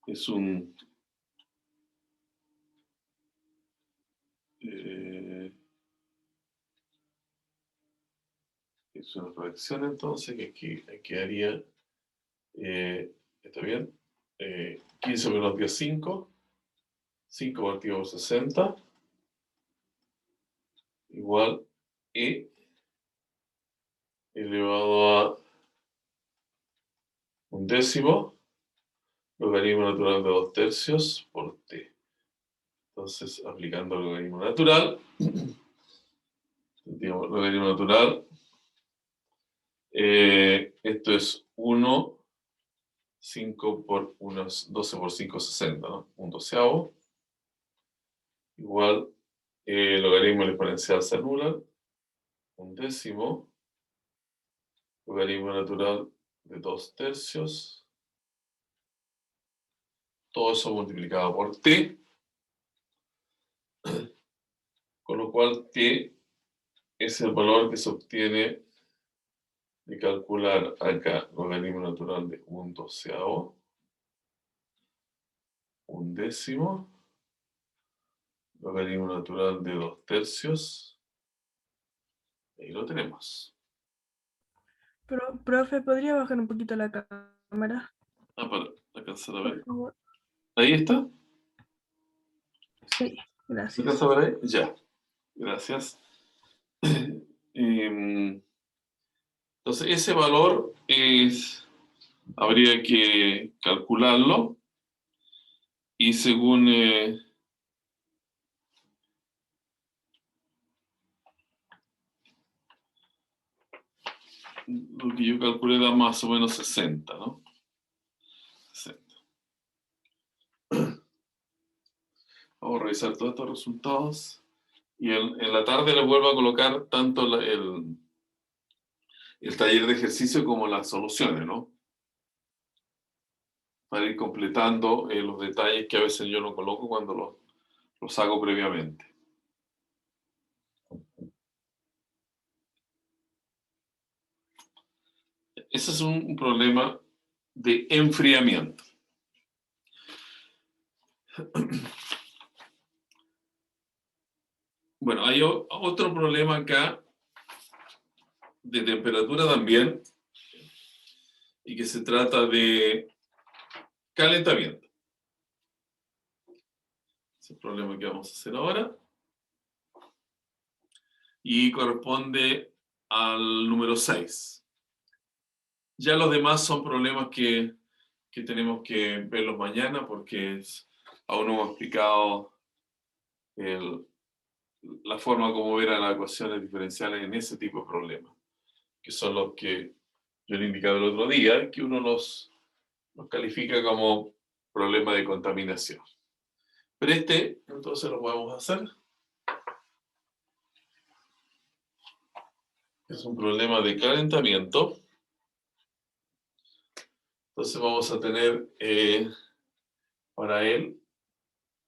es un... es una fracción entonces que aquí quedaría... ¿está bien? 15 menos 10, 5. 5 partido por 60 igual e elevado a 1/10, logaritmo natural de 2/3 por t. Entonces, aplicando el logaritmo natural, digamos, logaritmo natural, esto es 1, 5 por 1, 12 por 5, 60, ¿no? 1/12, igual logaritmo del exponencial se anula, 1/10, logaritmo natural de 2/3, todo eso multiplicado por t, con lo cual t es el valor que se obtiene de calcular acá logaritmo natural de 1/12, 1/10, logaritmo natural de 2/3, ahí lo tenemos. Profe, ¿podría bajar un poquito la cámara? Para alcanzar a Por ver. favor. ¿Ahí está? Sí, ¿Se gracias. alcanza a ver ahí? Ya, gracias. Entonces, ese valor habría que calcularlo y según lo que yo calculé da más o menos 60, ¿no? 60. Vamos a revisar todos estos resultados y en la tarde les vuelvo a colocar tanto el taller de ejercicio como las soluciones, ¿no? Para ir completando los detalles que a veces yo no coloco cuando los hago previamente. Ese es un problema de enfriamiento. Bueno, hay otro problema acá de temperatura también, y que se trata de calentamiento. Ese es el problema que vamos a hacer ahora. Y corresponde al número 6. Ya los demás son problemas que tenemos que verlos mañana porque aún no hemos explicado la forma como ver a las ecuaciones diferenciales en ese tipo de problemas, que son los que yo le indicaba el otro día, que uno los califica como problema de contaminación. Pero entonces lo podemos hacer. Es un problema de calentamiento. Entonces vamos a tener para él,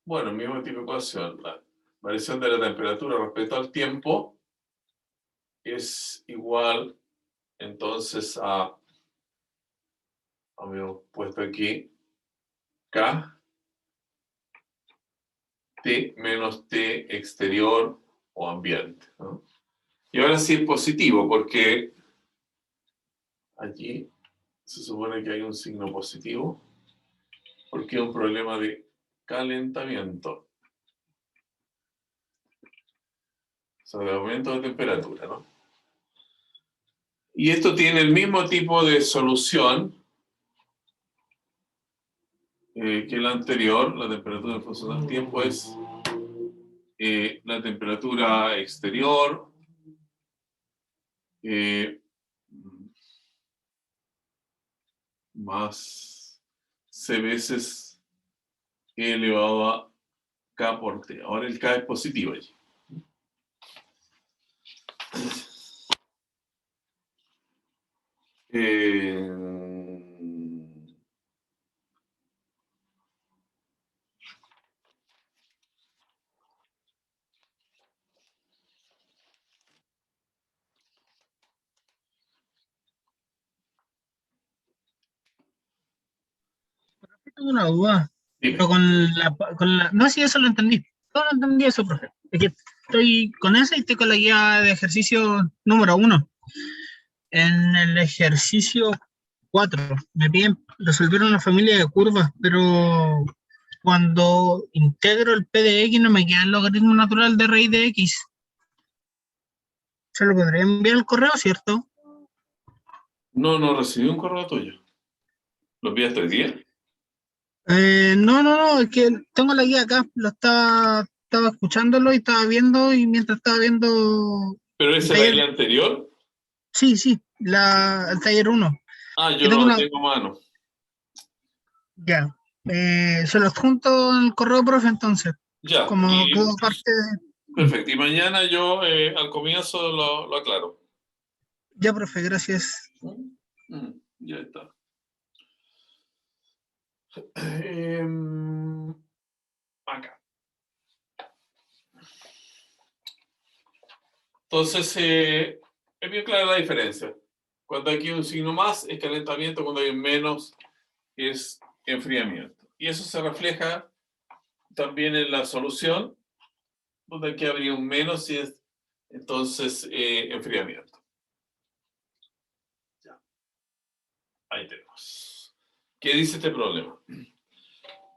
bueno, el mismo tipo de ecuación. La variación de la temperatura respecto al tiempo es igual entonces a, habíamos puesto aquí, K, T menos T exterior o ambiente, ¿no? Y ahora sí es positivo porque allí se supone que hay un signo positivo porque es un problema de calentamiento. O sea, de aumento de temperatura, ¿no? Y esto tiene el mismo tipo de solución que el anterior. La temperatura en función del tiempo es la temperatura exterior más C veces E elevado a K por T. Ahora el K es positivo allí. Tengo una duda, Dime. pero no, sí, eso lo entendí. No lo entendí eso, profe. Es que estoy con esa y estoy con la guía de ejercicio número 1. En el ejercicio 4 me piden resolver una familia de curvas, pero cuando integro el P de X no me queda el logaritmo natural de raíz de X. Se lo podría enviar al correo, ¿cierto? No recibí un correo tuyo. ¿Lo enviaste hoy día? No, es que tengo la guía acá, estaba escuchándolo y estaba viendo, y mientras estaba viendo ¿Pero el esa era taller, el anterior? sí, el taller 1. Ah, yo Que tengo no lo una, tengo a mano. ya, se los junto en el correo, profe, entonces, Ya, como y quedó parte de... perfecto. Y mañana yo al comienzo lo aclaro. Ya, profe, gracias. Ya está. Acá. Entonces, es bien clara la diferencia. Cuando hay un signo más es calentamiento, cuando hay un menos es enfriamiento. Y eso se refleja también en la solución, donde aquí habría un menos y es entonces enfriamiento. Ya. Ahí tenemos. ¿Qué dice este problema?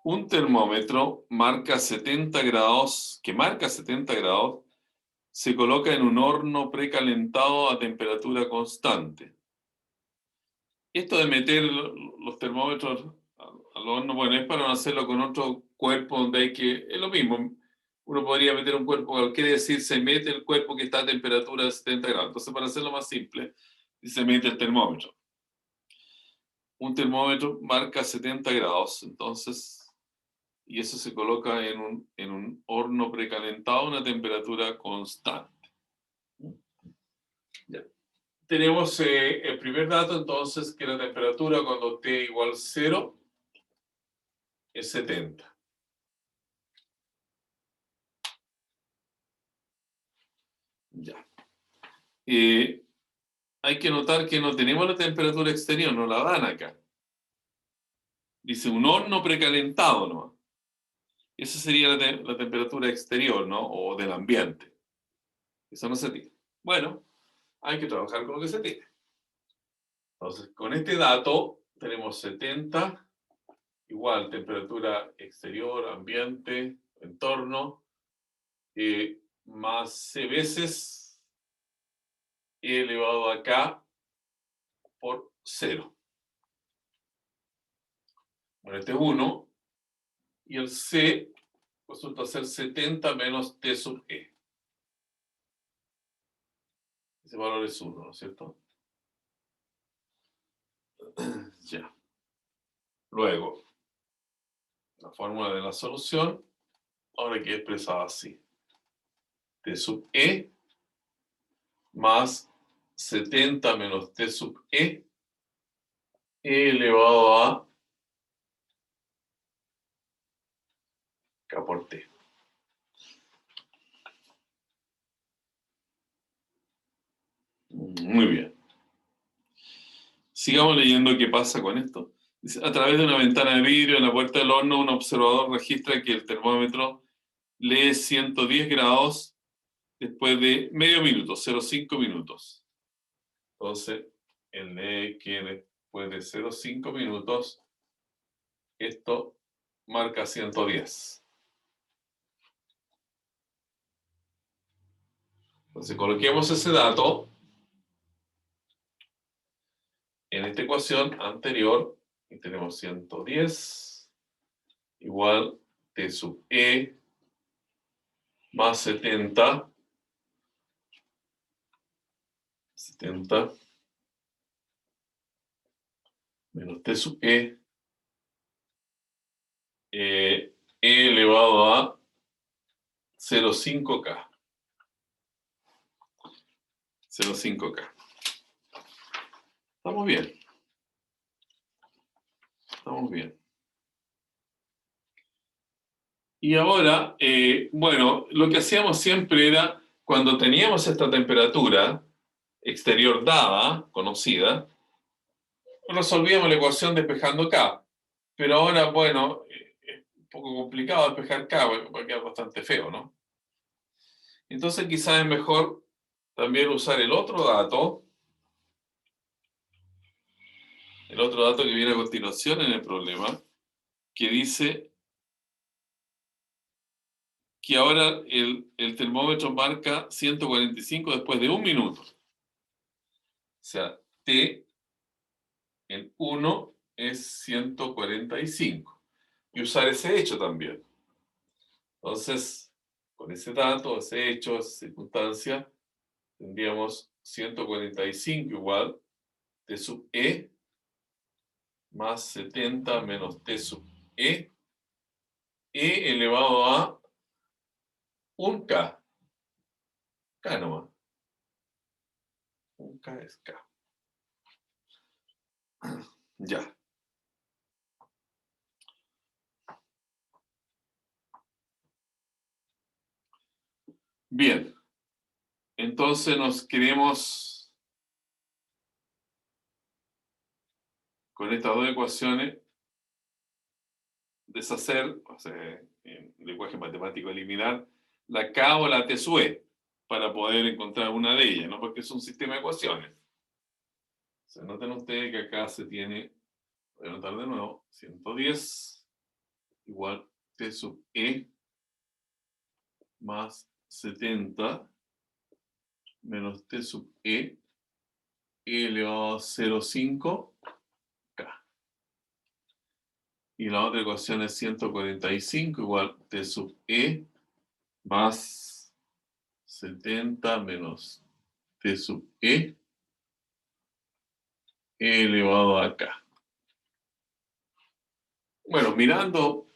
Un termómetro marca 70 grados, que marca 70 grados, se coloca en un horno precalentado a temperatura constante. Esto de meter los termómetros al horno, bueno, es para no hacerlo con otro cuerpo donde hay que... Es lo mismo. Uno podría meter un cuerpo, quiere decir, se mete el cuerpo que está a temperatura de 70 grados. Entonces, para hacerlo más simple, se mete el termómetro. Un termómetro marca 70 grados, entonces, y eso se coloca en un horno precalentado a una temperatura constante. Ya. Tenemos el primer dato, entonces, que la temperatura cuando T igual 0 es 70. Ya. Hay que notar que no tenemos la temperatura exterior, no la dan acá. Dice un horno precalentado, ¿no? Esa sería la temperatura exterior, ¿no? O del ambiente. Eso no se tiene. Bueno, hay que trabajar con lo que se tiene. Entonces, con este dato tenemos 70, igual temperatura exterior, ambiente, entorno, más C veces E elevado a K por 0. Bueno, este es 1, y el C resulta ser 70 menos T sub E. Ese valor es 1, ¿no es cierto? Ya. Luego, la fórmula de la solución ahora queda expresada así. T sub E más 70 menos T sub E elevado a K por T. Muy bien. Sigamos leyendo qué pasa con esto. Dice, a través de una ventana de vidrio en la puerta del horno, un observador registra que el termómetro lee 110 grados después de medio minuto, 0,5 minutos. Entonces, él lee que después de 0,5 minutos, esto marca 110. Entonces, coloquemos ese dato en esta ecuación anterior y tenemos 110 igual T sub E más 70 menos T sub E elevado a 0,5K. 0,5K. Estamos bien. Estamos bien. Y ahora, bueno, lo que hacíamos siempre era, cuando teníamos esta temperatura exterior dada, conocida, resolvíamos la ecuación despejando K. Pero ahora, bueno, es un poco complicado despejar K, va a quedar bastante feo, ¿no? Entonces quizás es mejor también usar el otro dato que viene a continuación en el problema, que dice que ahora el termómetro marca 145 después de 1 minuto. O sea, T en 1 es 145. Y usar ese hecho también. Entonces, con ese dato, ese hecho, esa circunstancia, tendríamos 145 igual T sub E más 70 menos T sub E elevado a 1K. K nomás. 1K es K. Ya. Bien. Entonces nos queremos, con estas dos ecuaciones, deshacer, o sea, en lenguaje matemático, eliminar la K o la T sub E para poder encontrar una de ellas, ¿no? Porque es un sistema de ecuaciones. O sea, noten ustedes que acá se tiene, voy a anotar de nuevo, 110 igual T sub E más 70 menos T sub E elevado a 0,5K. Y la otra ecuación es 145 igual T sub E más 70 menos T sub E elevado a K. Bueno, mirando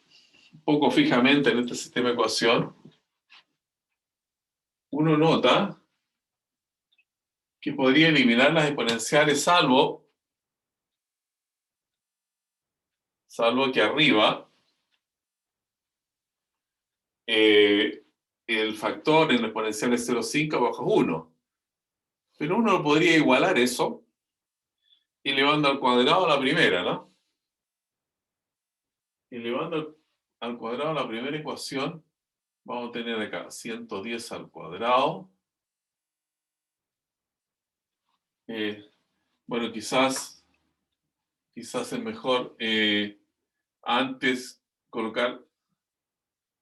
un poco fijamente en este sistema de ecuación, uno nota que podría eliminar las exponenciales salvo que arriba el factor en la exponencial es 0,5 abajo es 1. Pero uno podría igualar eso elevando al cuadrado a la primera, ¿no? Elevando al cuadrado, la primera ecuación, vamos a tener acá 110 al cuadrado. Bueno, quizás es mejor antes colocar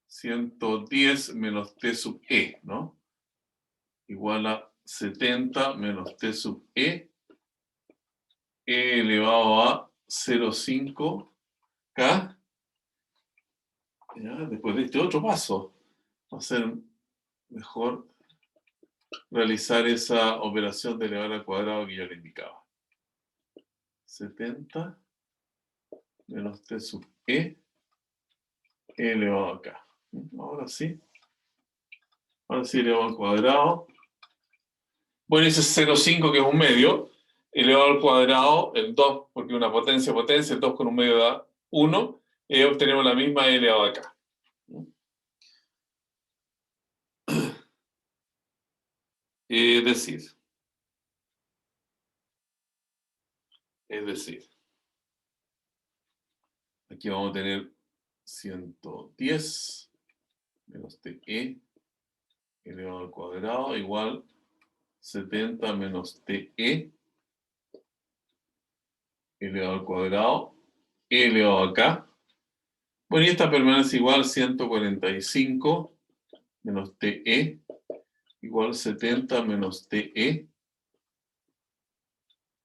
110 menos t sub e, ¿no? Igual a 70 menos t sub e elevado a 0,5k. Después de este otro paso, va a ser mejor realizar esa operación de elevar al cuadrado que yo le indicaba. 70 menos t sub e elevado acá. Ahora sí elevado al cuadrado. Bueno, ese 0,5 que es un medio, elevado al cuadrado, el 2, porque una potencia, el 2 con un medio da 1, y obtenemos la misma elevado acá. Es decir, aquí vamos a tener 110 menos te elevado al cuadrado igual 70 menos te elevado al cuadrado elevado acá. Bueno, y esta permanece igual 145 menos te igual 70 menos te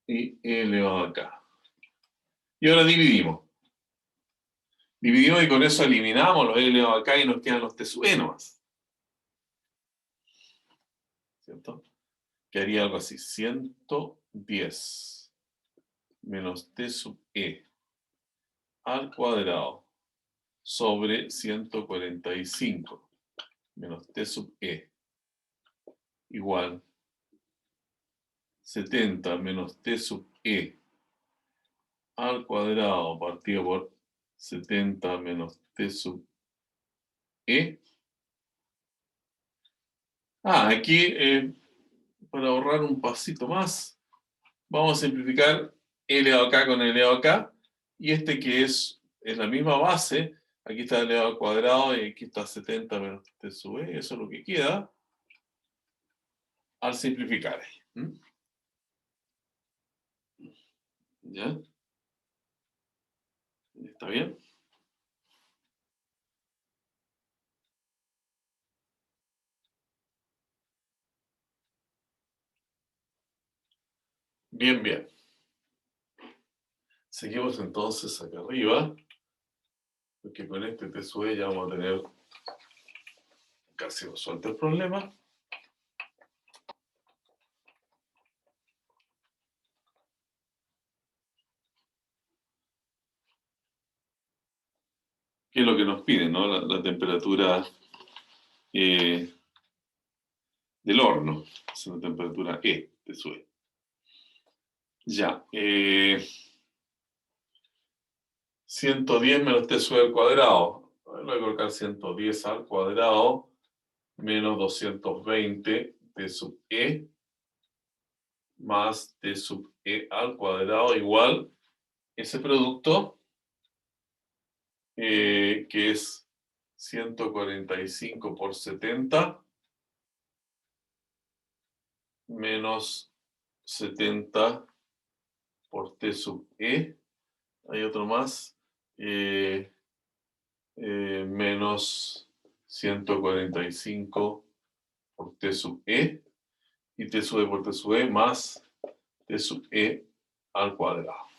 y elevado acá. Y ahora dividimos. Dividimos y con eso eliminamos los elevado acá y nos quedan los t sub e nomás. ¿Cierto? Quedaría algo así. 110 menos t sub e al cuadrado sobre 145 menos t sub e igual 70 menos t sub e al cuadrado partido por 70 menos t sub e. Aquí para ahorrar un pasito más, vamos a simplificar elevado acá con elevado acá, y este que es la misma base, aquí está elevado al cuadrado y aquí está 70 menos t sub e, eso es lo que queda al simplificar. ¿Ya? ¿Está bien? Bien, bien. Seguimos entonces acá arriba, porque con este t sub e ya vamos a tener casi resuelto el problema. ¿Qué es lo que nos piden, no? La temperatura del horno, es la temperatura E, T sub E. Ya, 110 menos T sub E al cuadrado. Voy a colocar 110 al cuadrado menos 220 T sub E más T sub E al cuadrado igual ese producto que es 145 por 70 menos 70 por T sub E. Hay otro más. Menos 145 por T sub E. Y T sub E por T sub E más T sub E al cuadrado.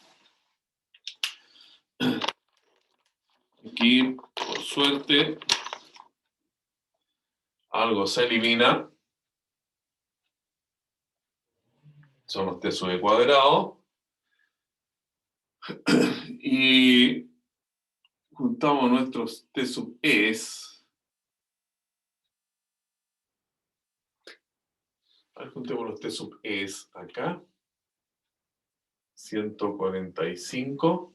Aquí, por suerte, algo se elimina. Son los T sub E cuadrado. Y juntamos nuestros T sub E's. Juntemos los T sub E's acá. 145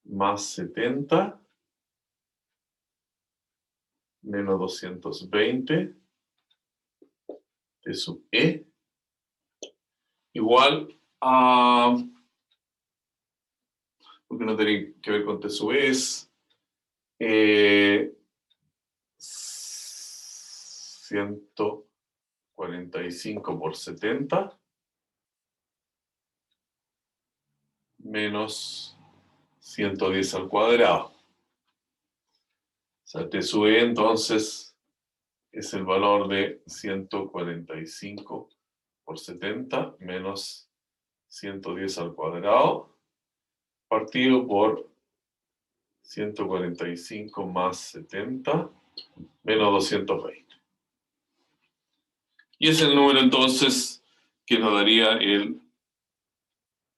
más 70 menos 220 T sub E igual a porque no tiene que ver con T sub E, es 145 por 70 menos 110 al cuadrado. O sea, T sub E entonces es el valor de 145 por 70 menos 110 al cuadrado partido por 145 más 70 menos 220. Y es el número entonces que nos daría el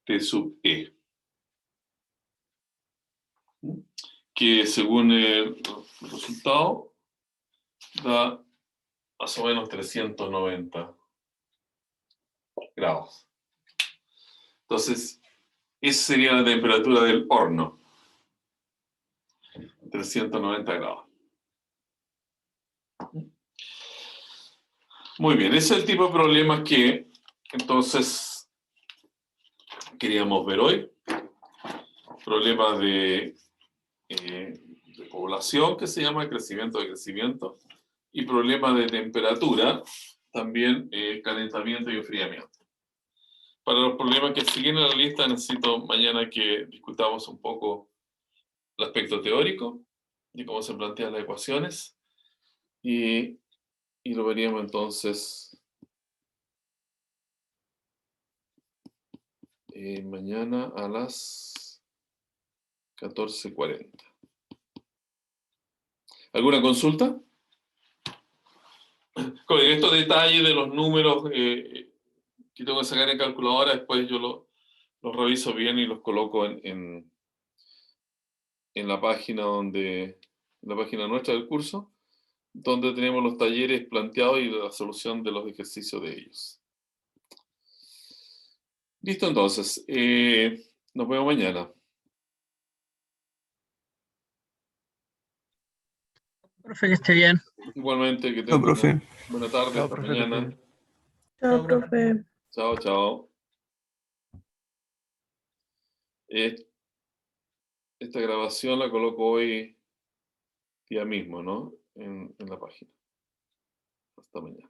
T sub E, que según el resultado da más o menos 390 grados. Entonces, esa sería la temperatura del horno, 390 grados. Muy bien, ese es el tipo de problemas que entonces queríamos ver hoy. Problemas de población, que se llama crecimiento de crecimiento, y problemas de temperatura, también calentamiento y enfriamiento. Para los problemas que siguen en la lista, necesito mañana que discutamos un poco el aspecto teórico y cómo se plantean las ecuaciones, y lo veríamos entonces mañana a las 14:40. ¿Alguna consulta? Con estos detalles de los números que tengo que sacar en calculadora, después yo los reviso bien y los coloco en la página en la página nuestra del curso, donde tenemos los talleres planteados y la solución de los ejercicios de ellos. Listo, entonces. Nos vemos mañana. Profe, que esté bien. Igualmente, que Chao, tengan profe. buena tarde, Chao, hasta profe, que esté mañana. bien. Chao, profe. Chao, chao. Esta grabación la coloco hoy día mismo, ¿no? En la página. Hasta mañana.